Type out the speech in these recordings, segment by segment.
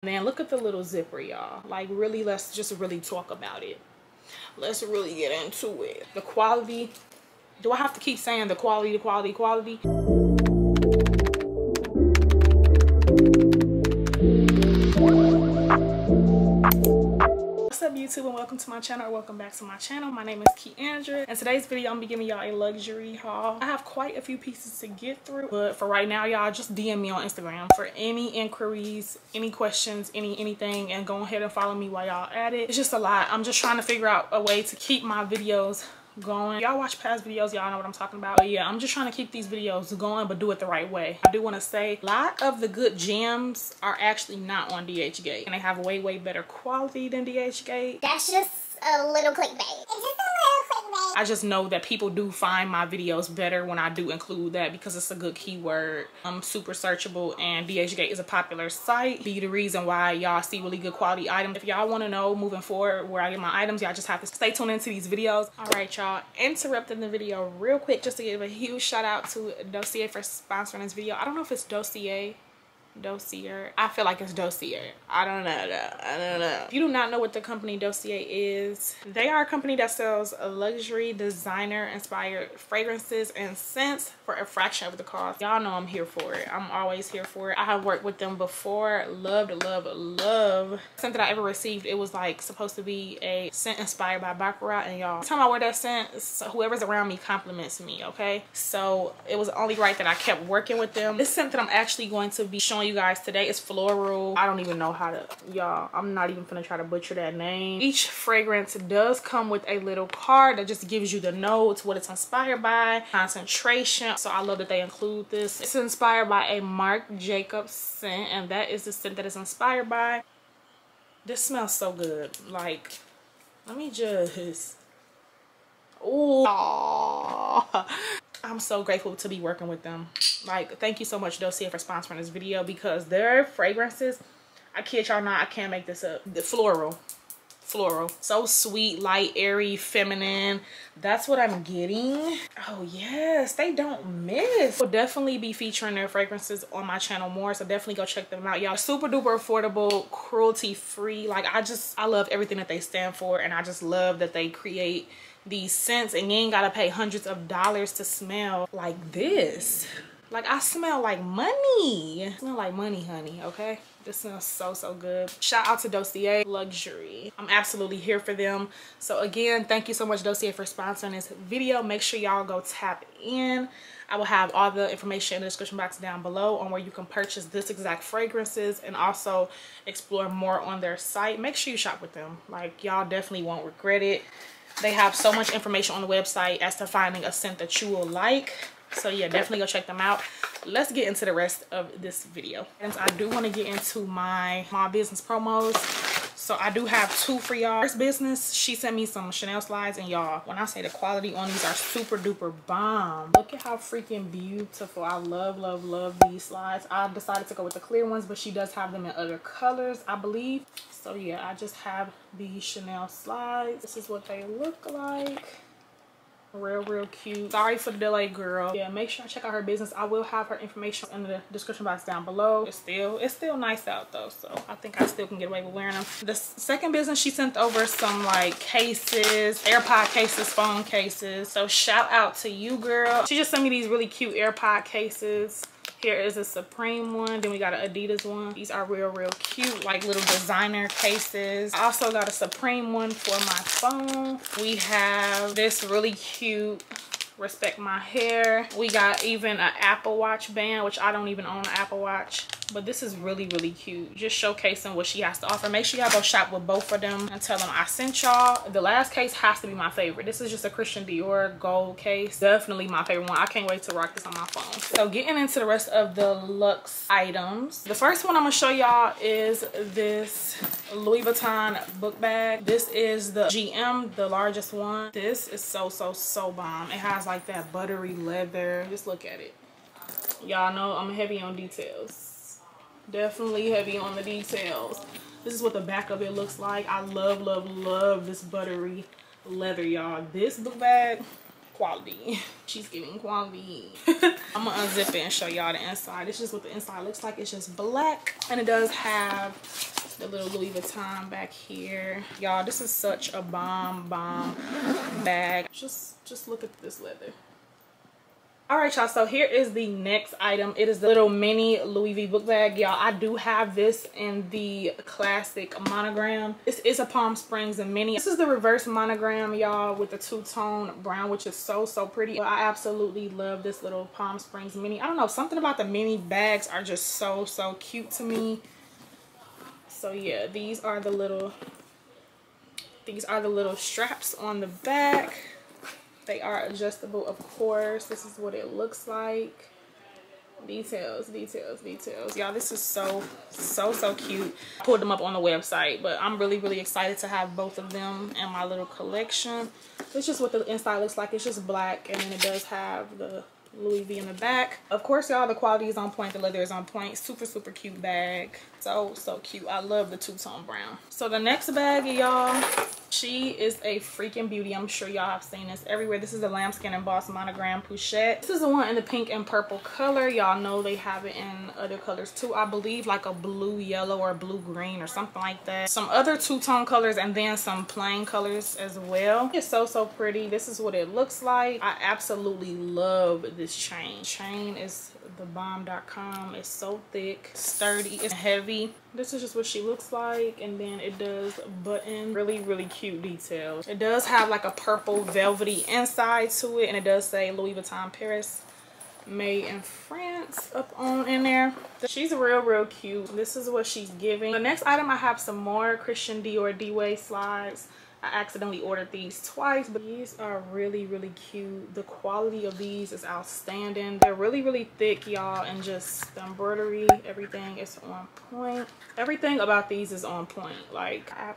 And then look at the little zipper, y'all. Like, really, let's just really talk about it. Let's really get into it. The quality. Do I have to keep saying the quality, the quality, quality? What's up, YouTube, and welcome to my channel, or welcome back to my channel. My name is Keandra, and today's video I'm gonna be giving y'all a luxury haul. I have quite a few pieces to get through, but for right now, y'all just DM me on Instagram for any inquiries, any questions, anything, and go ahead and follow me while y'all at it. It's just a lot. I'm just trying to figure out a way to keep my videos going. Y'all watch past videos, y'all know what I'm talking about. But yeah, I'm just trying to keep these videos going, but do it the right way. I do want to say a lot of the good gems are actually not on DHgate, and they have way better quality than DHgate. That's just a little clickbait. I just know that people do find my videos better when I do include that, because it's a good keyword. I'm super searchable, and DHgate is a popular site. Be the reason why y'all see really good quality items. If y'all want to know moving forward where I get my items, y'all just have to stay tuned into these videos. All right, y'all, interrupting the video real quick just to give a huge shout out to Dossier for sponsoring this video. I don't know if it's Dossier. I feel like it's Dossier. I don't know though. I don't know. If you do not know what the company Dossier is, they are a company that sells luxury designer inspired fragrances and scents for a fraction of the cost. Y'all know I'm here for it. I'm always here for it. I have worked with them before. Loved. Scent that I ever received, it was like supposed to be a scent inspired by Baccarat, and y'all, every time I wear that scent, whoever's around me compliments me, okay? So it was only right that I kept working with them. This scent that I'm actually going to be showing you guys today is Floral. I don't even know how to, y'all, I'm not even gonna try to butcher that name. Each fragrance does come with a little card that just gives you the notes, what it's inspired by, concentration. So I love that they include this. It's inspired by a Marc Jacobs scent, and that is the scent that it's inspired by. This smells so good. Like, let me just, ooh. I'm so grateful to be working with them. Like, thank you so much, Dossier, for sponsoring this video, because their fragrances, I kid y'all not, I can't make this up. The floral, so sweet, light, airy, feminine. That's what I'm getting. Oh yes, they don't miss. I'll definitely be featuring their fragrances on my channel more, so definitely go check them out, y'all. Super duper affordable, cruelty free. Like, I love everything that they stand for, and I just love that they create these scents, and you ain't gotta pay hundreds of dollars to smell like this. Like, I smell like money. I smell like money, honey, okay? This smells so good. Shout out to Dossier Luxury. I'm absolutely here for them. So again, thank you so much, Dossier, for sponsoring this video. Make sure y'all go tap in. I will have all the information in the description box down below on where you can purchase this exact fragrances, and also explore more on their site. Make sure you shop with them. Like, y'all definitely won't regret it. They have so much information on the website as to finding a scent that you will like. So yeah, definitely go check them out. Let's get into the rest of this video. And I do want to get into my small business promos. So I do have two for y'all. First business, she sent me some Chanel slides, and y'all, when I say the quality on these are super duper bomb. Look at how freaking beautiful. I love these slides. I decided to go with the clear ones, but she does have them in other colors, I believe. So yeah, I just have these Chanel slides. This is what they look like. Real cute. Sorry for the delay, girl. Yeah, make sure I check out her business. I will have her information in the description box down below. It's still nice out though, so I think I still can get away with wearing them. The second business, she sent over some like cases, AirPod cases, phone cases. So shout out to you, girl. She just sent me these really cute AirPod cases. Here is a Supreme one, then we got an Adidas one. These are real cute, like little designer cases. I also got a Supreme one for my phone. We have this really cute Respect My Hair. We got even an Apple Watch band, which I don't even own an Apple Watch, but this is really cute. Just showcasing what she has to offer. Make sure y'all go shop with both of them and tell them I sent y'all. The last case has to be my favorite. This is just a Christian Dior gold case. Definitely my favorite one. I can't wait to rock this on my phone. So getting into the rest of the luxe items. The first one I'm gonna show y'all is this Louis Vuitton book bag. This is the GM, the largest one. This is so bomb. It has like that buttery leather. Just look at it. Y'all know I'm heavy on details. Definitely heavy on the details. This is what the back of it looks like. I love this buttery leather, y'all. This book bag, quality. She's giving quality. I'm gonna unzip it and show y'all the inside. It's just what the inside looks like. It's just black, and it does have the little Louis Vuitton back here. Y'all, this is such a bomb bag. Just look at this leather. All right, y'all, so here is the next item. It is the little mini Louis V book bag. Y'all, I do have this in the classic monogram. This is a Palm Springs and mini. This is the reverse monogram, y'all, with the two-tone brown, which is so pretty. I absolutely love this little Palm Springs mini. I don't know, something about the mini bags are just so cute to me. So yeah, these are the little straps on the back. They are adjustable, of course. This is what it looks like. Details. Y'all, this is so cute. I pulled them up on the website, but I'm really excited to have both of them in my little collection. It's just what the inside looks like. It's just black, and then it does have the Louis V in the back. Of course, y'all, the quality is on point. The leather is on point. Super cute bag. So cute. I love the two-tone brown. So the next bag, y'all, she is a freaking beauty. I'm sure y'all have seen this everywhere. This is the Lambskin Embossed Monogram Pochette. This is the one in the pink and purple color. Y'all know they have it in other colors too. I believe like a blue yellow or blue green or something like that. Some other two-tone colors and then some plain colors as well. It's so pretty. This is what it looks like. I absolutely love this chain. Chain is the bomb.com. It's so thick, sturdy, it's heavy. This is just what she looks like, and then it does button. Really cute details. It does have like a purple velvety inside to it, and it does say Louis Vuitton Paris, made in France up on in there. She's real cute. This is what she's giving. The next item, I have some more Christian Dior D-Way slides. I accidentally ordered these twice, but these are really cute. The quality of these is outstanding. They're really thick, y'all, and just the embroidery, everything is on point. Everything about these is on point. Like, I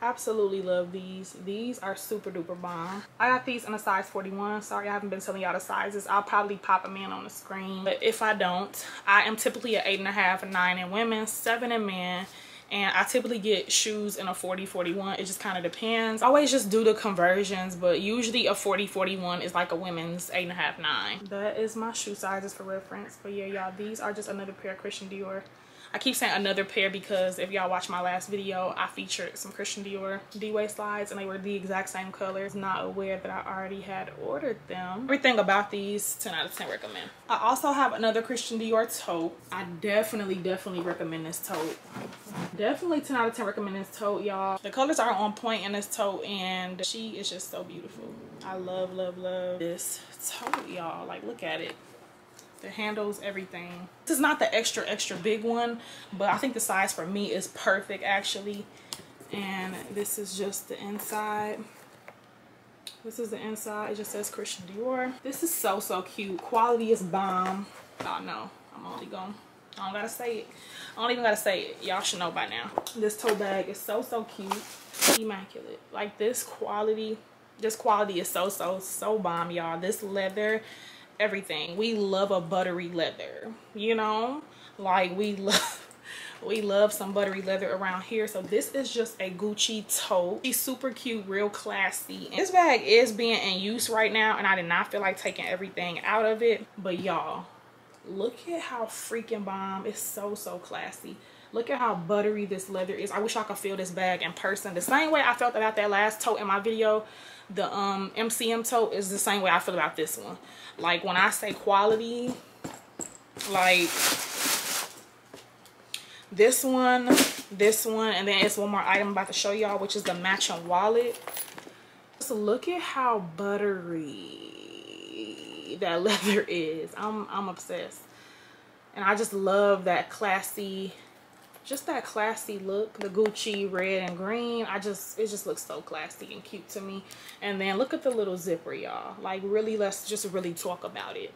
absolutely love these. These are super duper bomb. I got these in a size 41. Sorry, I haven't been telling y'all the sizes. I'll probably pop them in on the screen, but if I don't, I am typically an 8.5, 9 in women, 7 in men. And I typically get shoes in a 40, 41. It just kind of depends. I always just do the conversions, but usually a 40, 41 is like a women's 8.5, 9. That is my shoe sizes for reference. But yeah, y'all, these are just another pair of Christian Dior. I keep saying another pair because if y'all watch my last video, I featured some Christian Dior D-Way slides and they were the exact same colors. Not aware that I already had ordered them. Everything about these, 10 out of 10 recommend. I also have another Christian Dior tote. I definitely recommend this tote. Definitely 10 out of 10 recommend this tote, y'all. The colors are on point in this tote, and she is just so beautiful. I love this tote, y'all. Like, look at it. The handles, everything. This is not the extra big one, but I think the size for me is perfect actually. And this is just the inside. This is the inside. It just says Christian Dior. This is so cute. Quality is bomb. Oh no, I don't gotta say it. I don't even gotta say it. Y'all should know by now. This tote bag is so cute. Immaculate. Like, this quality is so bomb, y'all. This leather, everything. We love a buttery leather, you know, like we love some buttery leather around here. So this is just a Gucci tote. She's super cute, real classy. And this bag is being in use right now, and I did not feel like taking everything out of it, but y'all, look at how freaking bomb. It's so classy. Look at how buttery this leather is. I wish I could feel this bag in person. The same way I felt about that last tote in my video, the MCM tote, is the same way I feel about this one. Like, when I say quality, like this one, and then it's one more item I'm about to show y'all, which is the matching wallet. So look at how buttery that leather is. I'm obsessed. And I just love that classy, just that classy look. The Gucci red and green, it just looks so classy and cute to me. And then look at the little zipper, y'all. Like, really, let's just really talk about it.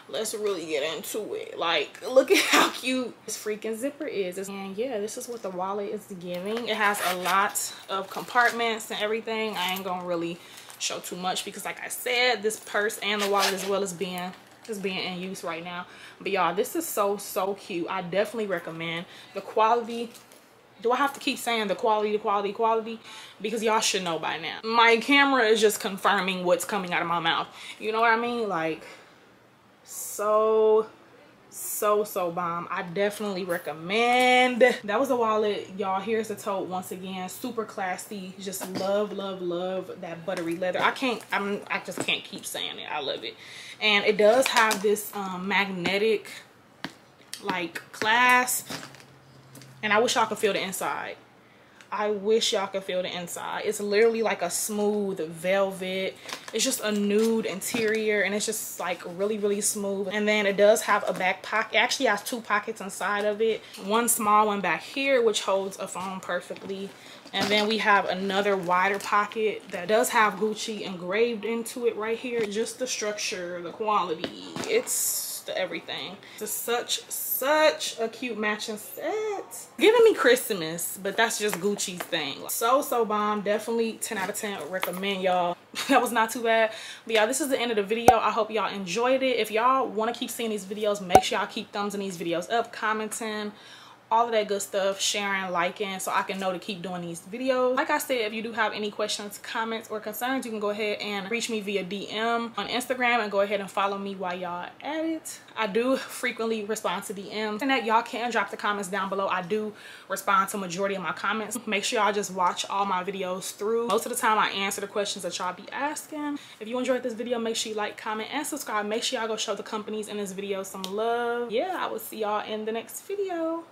Let's really get into it. Like, look at how cute this freaking zipper is. And yeah, this is what the wallet is giving. It has a lot of compartments and everything. I ain't gonna really show too much because, like I said, this purse and the wallet as well is being in use right now. But y'all, this is so cute. I definitely recommend. The quality Do I have to keep saying the quality, because y'all should know by now. My camera is just confirming what's coming out of my mouth. You know what I mean? Like, so bomb. I definitely recommend. That was the wallet, y'all. Here's the tote once again. Super classy. Just love that buttery leather. I just can't keep saying it. I love it. And it does have this magnetic like clasp, and I wish y'all could feel the inside. I wish y'all could feel the inside. It's literally like a smooth velvet. It's just a nude interior, and it's just like really smooth. And then it does have a back pocket. It actually has 2 pockets inside of it. One small one back here, which holds a phone perfectly. And then we have another wider pocket that does have Gucci engraved into it right here. Just the structure, the quality, it's the everything. It's such a cute matching set. Giving me Christmas, but that's just Gucci's thing. So bomb. Definitely 10 out of 10 recommend, y'all. That was not too bad. But yeah, this is the end of the video. I hope y'all enjoyed it. If y'all want to keep seeing these videos, make sure y'all keep thumbs in these videos up, commenting, all of that good stuff, sharing, liking, so I can know to keep doing these videos. Like I said, if you do have any questions, comments, or concerns, you can go ahead and reach me via DM on Instagram, and go ahead and follow me while y'all at it. I do frequently respond to DMs, and that y'all can drop the comments down below. I do respond to majority of my comments. Make sure y'all just watch all my videos through. Most of the time I answer the questions that y'all be asking. If you enjoyed this video, make sure you like, comment, and subscribe. Make sure y'all go show the companies in this video some love. Yeah, I will see y'all in the next video.